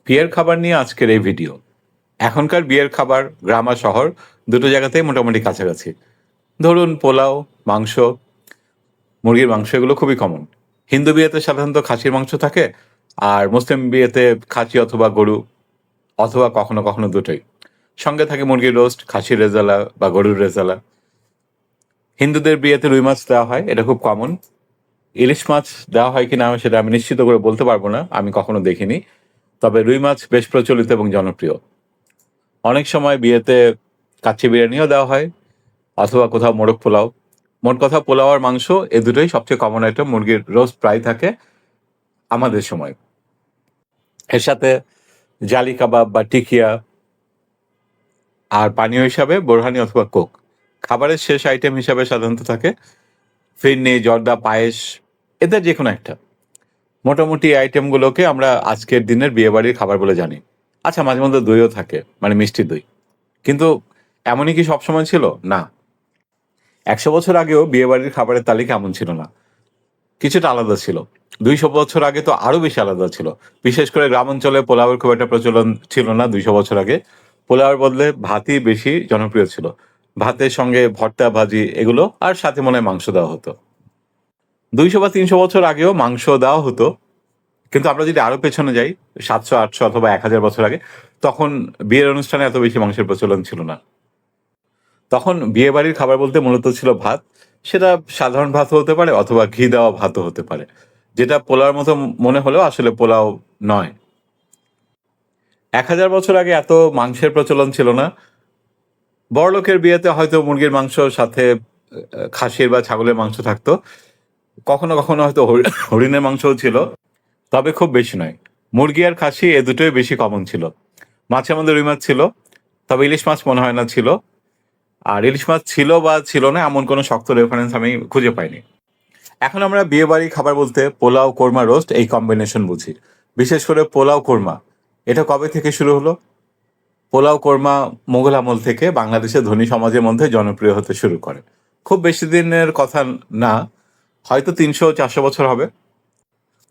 বিয়ের খাবার নিয়ে আজকের এই ভিডিও। এখনকার বিয়ের খাবার গ্রাম আর শহর দুটো জায়গাতেই মোটামুটি কাছাকাছি। ধরুন পোলাও, মাংস, মুরগির মাংস এগুলো খুবই কমন। হিন্দু বিয়েতে সাধারণত খাসির মাংস থাকে, আর মুসলিম বিয়েতে খাসি অথবা গরু, অথবা কখনো কখনো দুটোই। সঙ্গে থাকে মুরগির রোস্ট, খাসির রেজালা বা গরুর রেজালা। হিন্দুদের বিয়েতে রুই মাছ দেওয়া হয়, এটা খুব কমন। ইলিশ মাছ দেওয়া হয় কিনা সেটা আমি নিশ্চিত করে বলতে পারবো না, আমি কখনো দেখিনি। তবে রুই মাছ বেশ প্রচলিত এবং জনপ্রিয়। অনেক সময় বিয়েতে কাচ্চি বিরিয়ানিও দেওয়া হয়, অথবা কোথাও মোরগ পোলাও। মোট কথা পোলাও আর মাংস এ দুটোই সবচেয়ে কমন আইটেম। মুরগির রোস্ট প্রায় থাকে আমাদের সময়। এর সাথে জালি কাবাব বা টিকিয়া, আর পানীয় হিসাবে বোরহানি অথবা কোক। খাবারের শেষ আইটেম হিসাবে সাধারণত থাকে ফিরনি, জর্দা, পায়েস, এদের যে কোনো একটা। মোটামুটি এই আইটেমগুলোকে আমরা আজকের দিনের বিয়েবাড়ির খাবার বলে জানি। আচ্ছা, মাঝে মধ্যে দইও থাকে, মানে মিষ্টি দই। কিন্তু এমনই কি সবসময় ছিল? না। ১০০ বছর আগেও বিয়েবাড়ির খাবারের তালিকা এমন ছিল না, কিছুটা আলাদা ছিল। ২০০ বছর আগে তো আরো বেশি আলাদা ছিল। বিশেষ করে গ্রাম অঞ্চলে পোলাওয়ের খুব একটা প্রচলন ছিল না ২০০ বছর আগে। পোলাওয়ের বদলে ভাতই বেশি জনপ্রিয় ছিল। ভাতের সঙ্গে ভর্তা, ভাজি এগুলো, আর সাথে মনে হয় মাংস দেওয়া হতো। ২০০ বা ৩০০ বছর আগেও মাংস দেওয়া হতো, কিন্তু আমরা যদি আরো পেছনে যাই, ৭০০, ৮০০ অথবা ১০০০ বছর আগে, তখন বিয়ের অনুষ্ঠানে এত বেশি মাংসের প্রচলন ছিল না। তখন বিয়েবাড়ির খাবার বলতে মূলত ছিল ভাত। সেটা সাধারণ ভাত হতে পারে অথবা ঘি দেওয়া ভাতও হতে পারে, যেটা পোলাওর মতো মনে হলেও আসলে পোলাও নয়। ১০০০ বছর আগে এত মাংসের প্রচলন ছিল না। বড়লোকের বিয়েতে হয়তো মুরগির মাংস সাথে খাসির বা ছাগলের মাংস থাকতো। কখনো কখনো হয়তো হরিণের মাংসও ছিল, তবে খুব বেশি নয়। মুরগি আর খাসি এ দুটোই বেশি কমন ছিল। মাছের মধ্যে রুই মাছ ছিল, তবে ইলিশ মাছ মনে হয় না ছিল। আর ইলিশ মাছ ছিল বা ছিল না এমন কোনো শক্ত রেফারেন্স আমি খুঁজে পাইনি। এখন আমরা বিয়েবাড়ি খাবার বলতে পোলাও, কোরমা, রোস্ট এই কম্বিনেশন বুঝি। বিশেষ করে পোলাও কোরমা, এটা কবে থেকে শুরু হলো? পোলাও কোরমা মোগল আমল থেকে বাংলাদেশের ধনী সমাজের মধ্যে জনপ্রিয় হতে শুরু করে। খুব বেশি দিনের কথা না, হয়তো ৩০০-৪০০ বছর হবে।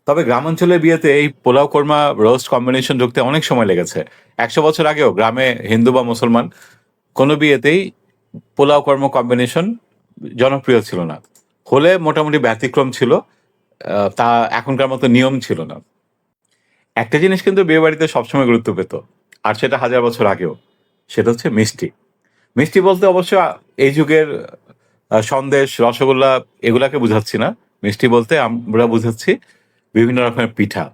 তবে গ্রামাঞ্চলের বিয়েতে এই পোলাও কোরমা রোস্ট কম্বিনেশন ঢুকতে অনেক সময় লেগেছে। ১০০ বছর আগেও গ্রামে হিন্দু বা মুসলমান কোনো বিয়েতেই পোলাও কর্ম কম্বিনেশন জনপ্রিয় ছিল না। হলে মোটামুটি ব্যতিক্রম ছিল, তা এখনকার মতো নিয়ম ছিল না। একটা জিনিস কিন্তু বিয়ে বাড়িতে সবসময় গুরুত্ব পেত, আর সেটা ১০০০ বছর আগেও। সেটা হচ্ছে মিষ্টি। মিষ্টি বলতে অবশ্য এই যুগের সন্দেশ, রসগোল্লা এগুলাকে বুঝাচ্ছি না। মিষ্টি বলতে আমরা বুঝাচ্ছি বিভিন্ন রকমের পিঠা।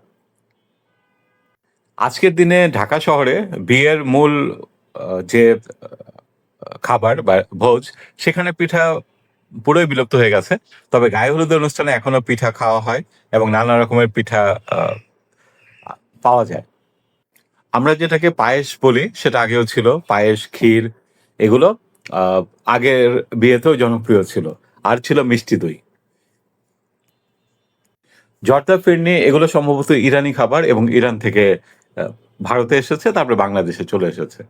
আজকের দিনে ঢাকা শহরে বিয়ের মূল যে খাবার বা ভোজ, সেখানে পিঠা পুরোই বিলুপ্ত হয়ে গেছে। তবে গায়ে হলুদের অনুষ্ঠানে এখনো পিঠা খাওয়া হয় এবং নানা রকমের পিঠা পাওয়া যায়। আমরা যেটাকে পায়েস বলি সেটা আগেও ছিল। পায়েস, ক্ষীর এগুলো আহ, আগের বিয়েতেও জনপ্রিয় ছিল। আর ছিল মিষ্টি দই। জর্দা, ফিরনি এগুলো সম্ভবত ইরানি খাবার এবং ইরান থেকে ভারতে এসেছে, তারপরে বাংলাদেশে চলে এসেছে।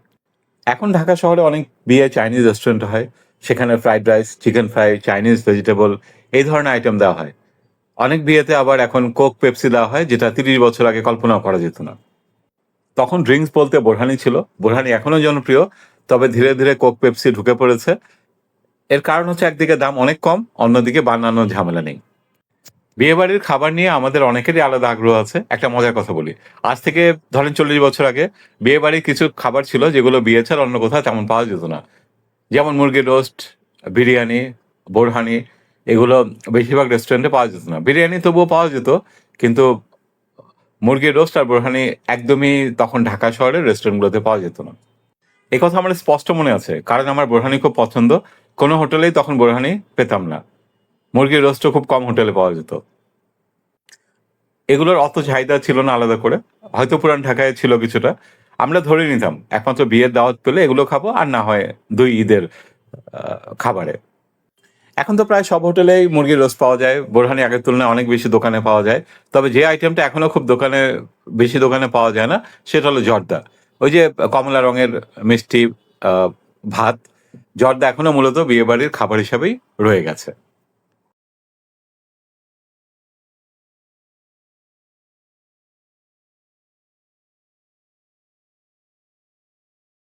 এখন ঢাকা শহরে অনেক বিয়ে চাইনিজ রেস্টুরেন্ট হয়। সেখানে fried rice, chicken fry, Chinese vegetable এই ধরনের আইটেম দেওয়া হয়। অনেক বিয়েতে আবার এখন কোক, পেপসি দেওয়া হয়, যেটা ৩০ বছর আগে কল্পনাও করা যেত না। তখন ড্রিঙ্কস বলতে বোরহানি ছিল। বোরহানি এখনো জনপ্রিয়, তবে ধীরে ধীরে কোক, পেপসি ঢুকে পড়েছে। এর কারণ হচ্ছে একদিকে দাম অনেক কম, অন্যদিকে বানানোর ঝামেলা নেই। বিয়েবাড়ির খাবার নিয়ে আমাদের অনেকেরই আলাদা আগ্রহ আছে। একটা মজার কথা বলি। আজ থেকে ধরেন ৪০ বছর আগে বিয়েবাড়ির কিছু খাবার ছিল যেগুলো বিয়ে ছাড়া অন্য কোথাও তেমন পাওয়া যেত না। যেমন মুরগির রোস্ট, বিরিয়ানি, বোরহানি এগুলো বেশিরভাগ রেস্টুরেন্টে পাওয়া যেত না। বিরিয়ানি তবুও পাওয়া যেত, কিন্তু মুরগির রোস্ট আর বোরহানি একদমই তখন ঢাকা শহরের রেস্টুরেন্টগুলোতে পাওয়া যেত না। এই কথা আমার স্পষ্ট মনে আছে, কারণ আমার বোরহানি খুব পছন্দ। কোনো হোটেলেই তখন বোরহানি পেতাম না। মুরগির রোস্টও খুব কম হোটেলে পাওয়া যেত। এগুলোর অত চাহিদা ছিল না আলাদা করে। হয়তো পুরান ঢাকায় ছিল কিছুটা। আমরা ধরে নিতাম একমাত্র বিয়ের দাওয়াত পেলে এগুলো খাবো, আর না হয় ২ ঈদের খাবারে। এখন তো প্রায় সব হোটেলেই মুরগির রোস্ট পাওয়া যায়। বোরহানি আগের তুলনায় অনেক বেশি দোকানে পাওয়া যায়। তবে যে আইটেমটা এখনো খুব বেশি দোকানে পাওয়া যায় না, সেটা হলো জর্দা। ওই যে কমলা রঙের মিষ্টি আহ, ভাত। জর্দা এখনো মূলত বিয়েবাড়ির খাবার হিসাবেই রয়ে গেছে।